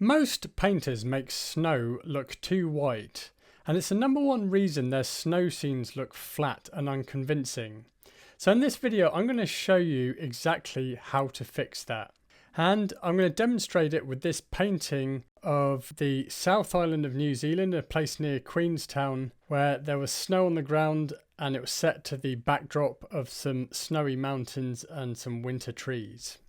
Most painters make snow look too white, and it's the number one reason their snow scenes look flat and unconvincing. So in this video, I'm going to show you exactly how to fix that. And I'm going to demonstrate it with this painting of the South Island of New Zealand, a place near Queenstown, where there was snow on the ground and it was set to the backdrop of some snowy mountains and some winter trees.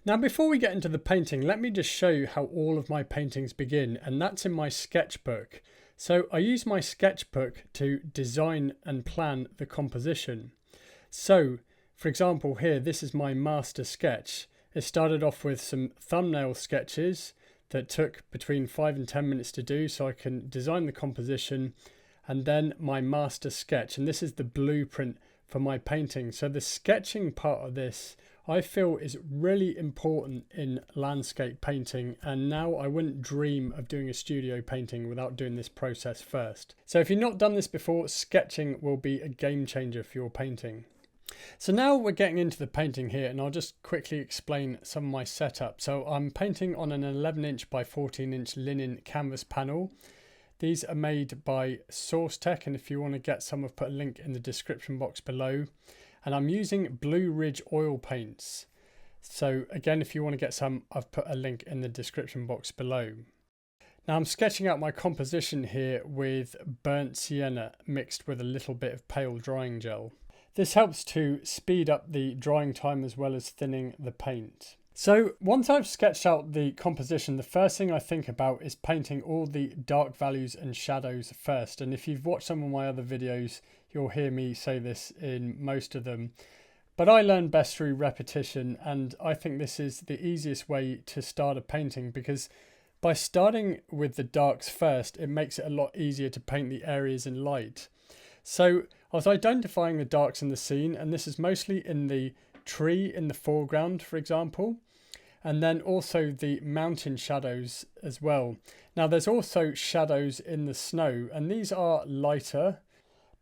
Now, before we get into the painting, let me just show you how all of my paintings begin, and that's in my sketchbook. So I use my sketchbook to design and plan the composition. So, for example, here, this is my master sketch. It started off with some thumbnail sketches that took between 5 and 10 minutes to do, so I can design the composition, and then my master sketch. And this is the blueprint for my painting. So the sketching part of this, I feel, is really important in landscape painting, and now I wouldn't dream of doing a studio painting without doing this process first. So if you've not done this before, sketching will be a game changer for your painting. So now we're getting into the painting here, and I'll just quickly explain some of my setup. So I'm painting on an 11-inch by 14-inch linen canvas panel. These are made by Seascape, and if you want to get some, I've put a link in the description box below. And I'm using Blue Ridge oil paints. So again, if you want to get some, I've put a link in the description box below. Now I'm sketching out my composition here with burnt sienna mixed with a little bit of pale drying gel. This helps to speed up the drying time as well as thinning the paint. So once I've sketched out the composition, the first thing I think about is painting all the dark values and shadows first. And if you've watched some of my other videos, you'll hear me say this in most of them. But I learn best through repetition, and I think this is the easiest way to start a painting, because by starting with the darks first, it makes it a lot easier to paint the areas in light. So I was identifying the darks in the scene, and this is mostly in the tree in the foreground, for example, and then also the mountain shadows as well. Now there's also shadows in the snow, and these are lighter,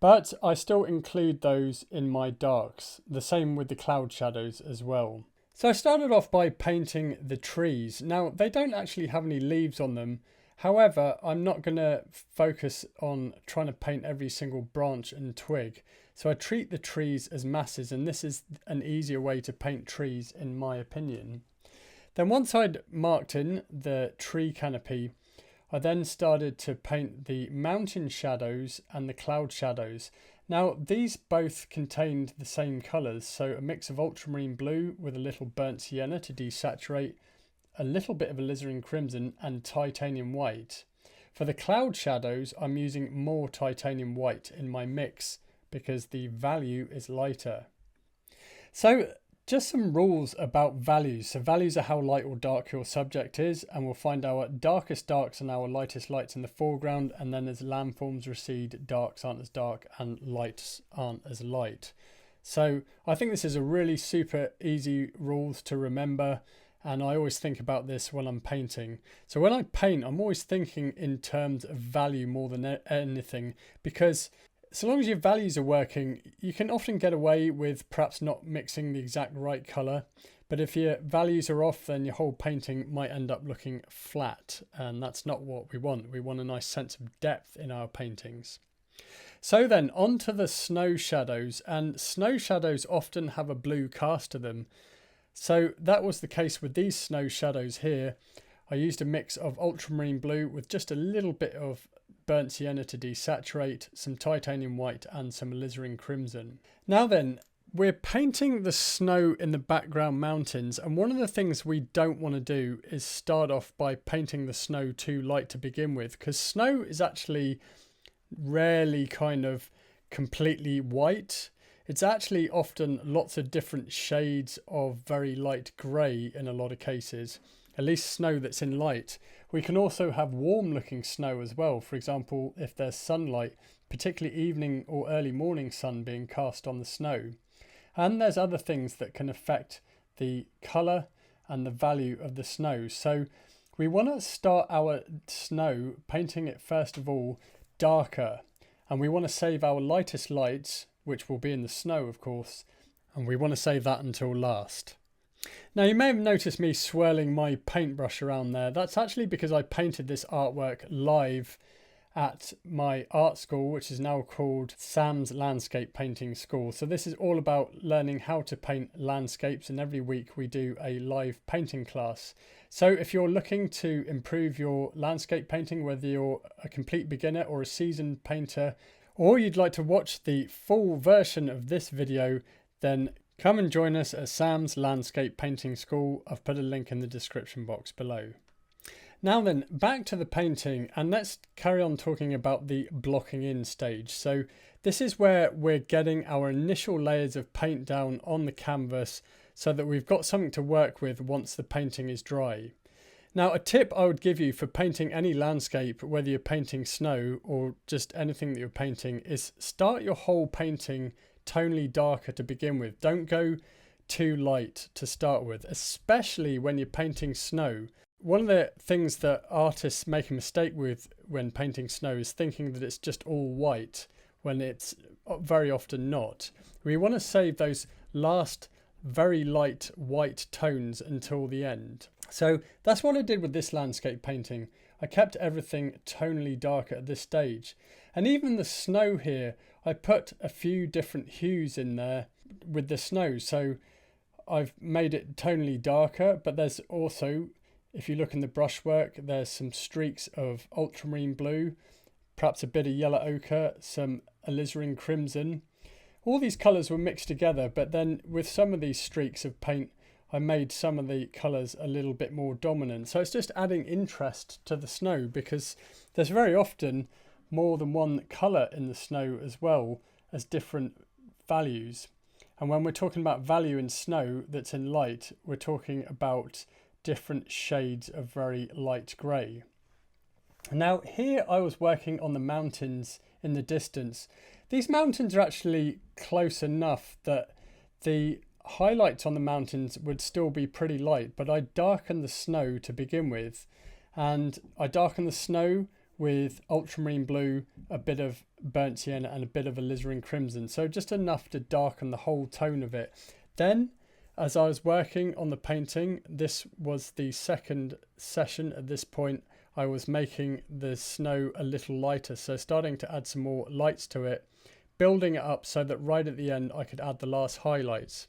but I still include those in my darks. The same with the cloud shadows as well. So I started off by painting the trees. Now they don't actually have any leaves on them. However, I'm not going to focus on trying to paint every single branch and twig. So I treat the trees as masses, and this is an easier way to paint trees in my opinion. Then once I'd marked in the tree canopy, I then started to paint the mountain shadows and the cloud shadows. Now these both contained the same colours, so a mix of ultramarine blue with a little burnt sienna to desaturate, a little bit of alizarin crimson and titanium white. For the cloud shadows, I'm using more titanium white in my mix because the value is lighter. So just some rules about values. So values are how light or dark your subject is, and we'll find our darkest darks and our lightest lights in the foreground, and then as landforms recede, darks aren't as dark and lights aren't as light. So I think this is a really super easy rules to remember, and I always think about this when I'm painting. So when I paint, I'm always thinking in terms of value more than anything, because so long as your values are working, you can often get away with perhaps not mixing the exact right colour. But if your values are off, then your whole painting might end up looking flat. And that's not what we want. We want a nice sense of depth in our paintings. So then on to the snow shadows. And snow shadows often have a blue cast to them. So that was the case with these snow shadows here. I used a mix of ultramarine blue with just a little bit of burnt sienna to desaturate, some titanium white and some alizarin crimson. Now then, we're painting the snow in the background mountains, and one of the things we don't want to do is start off by painting the snow too light to begin with, because snow is actually rarely kind of completely white. It's actually often lots of different shades of very light grey in a lot of cases, at least snow that's in light. We can also have warm looking snow as well. For example, if there's sunlight, particularly evening or early morning sun being cast on the snow. And there's other things that can affect the colour and the value of the snow. So we want to start our snow painting it first of all darker, and we want to save our lightest lights, which will be in the snow of course, and we want to save that until last. Now you may have noticed me swirling my paintbrush around there. That's actually because I painted this artwork live at my art school, which is now called Sam's Landscape Painting School. So this is all about learning how to paint landscapes, and every week we do a live painting class. So if you're looking to improve your landscape painting, whether you're a complete beginner or a seasoned painter, or you'd like to watch the full version of this video, then come and join us at Sam's Landscape Painting School. I've put a link in the description box below. Now then, back to the painting, and let's carry on talking about the blocking in stage. So this is where we're getting our initial layers of paint down on the canvas so that we've got something to work with once the painting is dry. Now, a tip I would give you for painting any landscape, whether you're painting snow or just anything that you're painting, is start your whole painting tonally darker to begin with. Don't go too light to start with, especially when you're painting snow. One of the things that artists make a mistake with when painting snow is thinking that it's just all white, when it's very often not. We want to save those last very light white tones until the end. So that's what I did with this landscape painting. I kept everything tonally darker at this stage. And even the snow here, I put a few different hues in there with the snow. So I've made it tonally darker, but there's also, if you look in the brushwork, there's some streaks of ultramarine blue, perhaps a bit of yellow ochre, some alizarin crimson. All these colours were mixed together, but then with some of these streaks of paint, I made some of the colours a little bit more dominant. So it's just adding interest to the snow, because there's very often more than one colour in the snow as well as different values. And when we're talking about value in snow that's in light, we're talking about different shades of very light grey. Now here I was working on the mountains in the distance. These mountains are actually close enough that the highlights on the mountains would still be pretty light, but I darkened the snow to begin with, and I darkened the snow with ultramarine blue, a bit of burnt sienna and a bit of alizarin crimson, so just enough to darken the whole tone of it. Then as I was working on the painting, this was the second session at this point, I was making the snow a little lighter, so starting to add some more lights to it, building it up so that right at the end I could add the last highlights.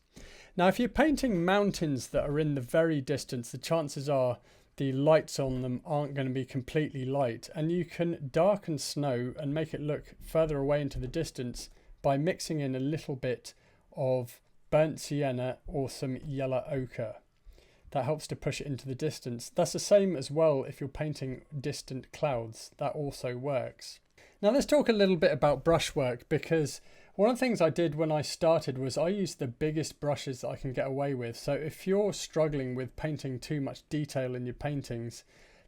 Now if you're painting mountains that are in the very distance, the chances are the lights on them aren't going to be completely light, and you can darken snow and make it look further away into the distance by mixing in a little bit of burnt sienna or some yellow ochre. That helps to push it into the distance. That's the same as well if you're painting distant clouds. That also works. Now let's talk a little bit about brushwork, because one of the things I did when I started was I used the biggest brushes that I can get away with. So if you're struggling with painting too much detail in your paintings,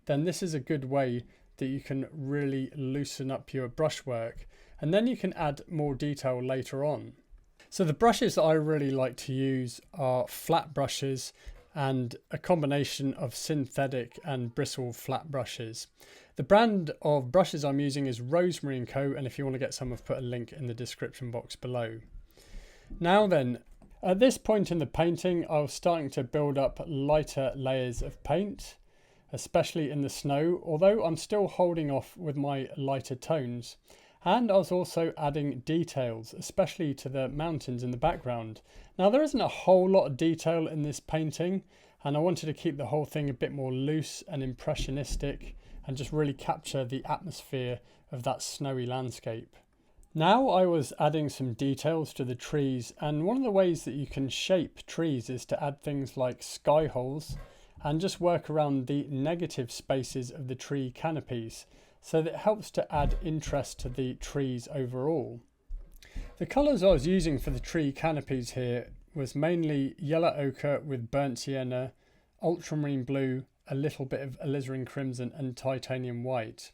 then this is a good way that you can really loosen up your brushwork, and then you can add more detail later on. So the brushes that I really like to use are flat brushes and a combination of synthetic and bristle flat brushes. The brand of brushes I'm using is Rosemary & Co, and if you want to get some, I've put a link in the description box below. Now then, at this point in the painting, I was starting to build up lighter layers of paint, especially in the snow, although I'm still holding off with my lighter tones. And I was also adding details, especially to the mountains in the background. Now there isn't a whole lot of detail in this painting, and I wanted to keep the whole thing a bit more loose and impressionistic and just really capture the atmosphere of that snowy landscape. Now I was adding some details to the trees, and one of the ways that you can shape trees is to add things like sky holes and just work around the negative spaces of the tree canopies, so that it helps to add interest to the trees overall. The colours I was using for the tree canopies here was mainly yellow ochre with burnt sienna, ultramarine blue, a little bit of alizarin crimson and titanium white.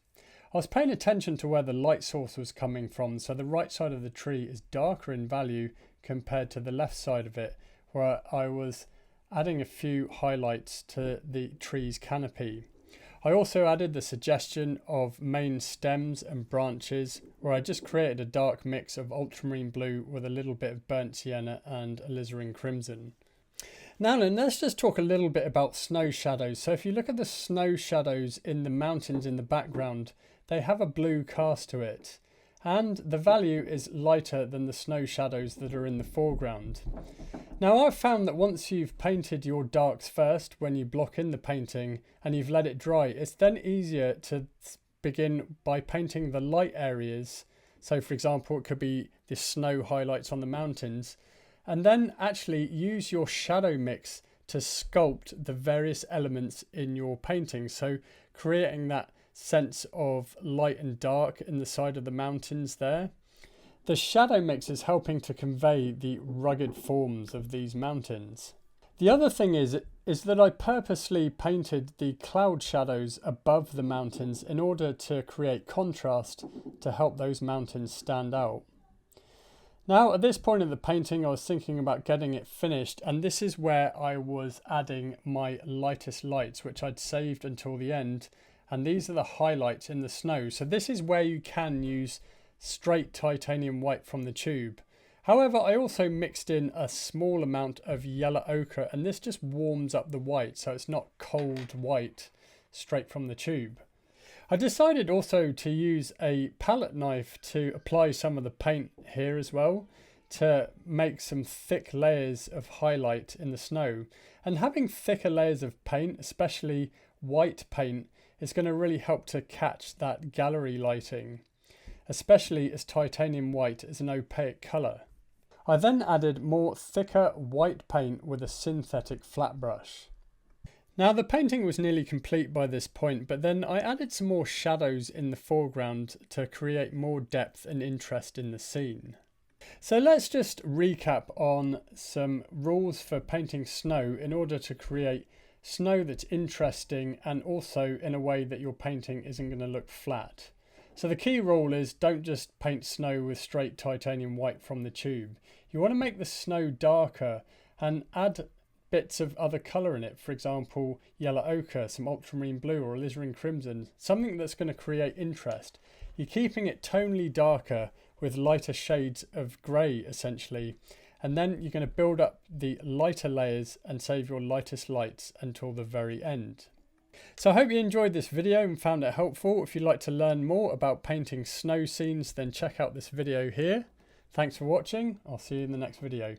I was paying attention to where the light source was coming from, so the right side of the tree is darker in value compared to the left side of it, where I was adding a few highlights to the tree's canopy. I also added the suggestion of main stems and branches, where I just created a dark mix of ultramarine blue with a little bit of burnt sienna and alizarin crimson. Now then, let's just talk a little bit about snow shadows. So if you look at the snow shadows in the mountains in the background, they have a blue cast to it. And the value is lighter than the snow shadows that are in the foreground. Now I've found that once you've painted your darks first, when you block in the painting and you've let it dry, it's then easier to begin by painting the light areas. So for example, it could be the snow highlights on the mountains, and then actually use your shadow mix to sculpt the various elements in your painting. So creating that sense of light and dark in the side of the mountains there. The shadow mix is helping to convey the rugged forms of these mountains. The other thing is that I purposely painted the cloud shadows above the mountains in order to create contrast to help those mountains stand out. Now at this point in the painting I was thinking about getting it finished, and this is where I was adding my lightest lights, which I'd saved until the end, and these are the highlights in the snow. So this is where you can use straight titanium white from the tube. However, I also mixed in a small amount of yellow ochre, and this just warms up the white so it's not cold white straight from the tube. I decided also to use a palette knife to apply some of the paint here as well, to make some thick layers of highlight in the snow. And having thicker layers of paint, especially white paint, is going to really help to catch that gallery lighting, especially as titanium white is an opaque colour. I then added more thicker white paint with a synthetic flat brush. Now the painting was nearly complete by this point, but then I added some more shadows in the foreground to create more depth and interest in the scene. So let's just recap on some rules for painting snow in order to create snow that's interesting and also in a way that your painting isn't going to look flat. So the key rule is don't just paint snow with straight titanium white from the tube. You want to make the snow darker and add bits of other colour in it. For example, yellow ochre, some ultramarine blue or alizarin crimson, something that's going to create interest. You're keeping it tonally darker with lighter shades of grey essentially. And then you're going to build up the lighter layers and save your lightest lights until the very end. So I hope you enjoyed this video and found it helpful. If you'd like to learn more about painting snow scenes, then check out this video here. Thanks for watching. I'll see you in the next video.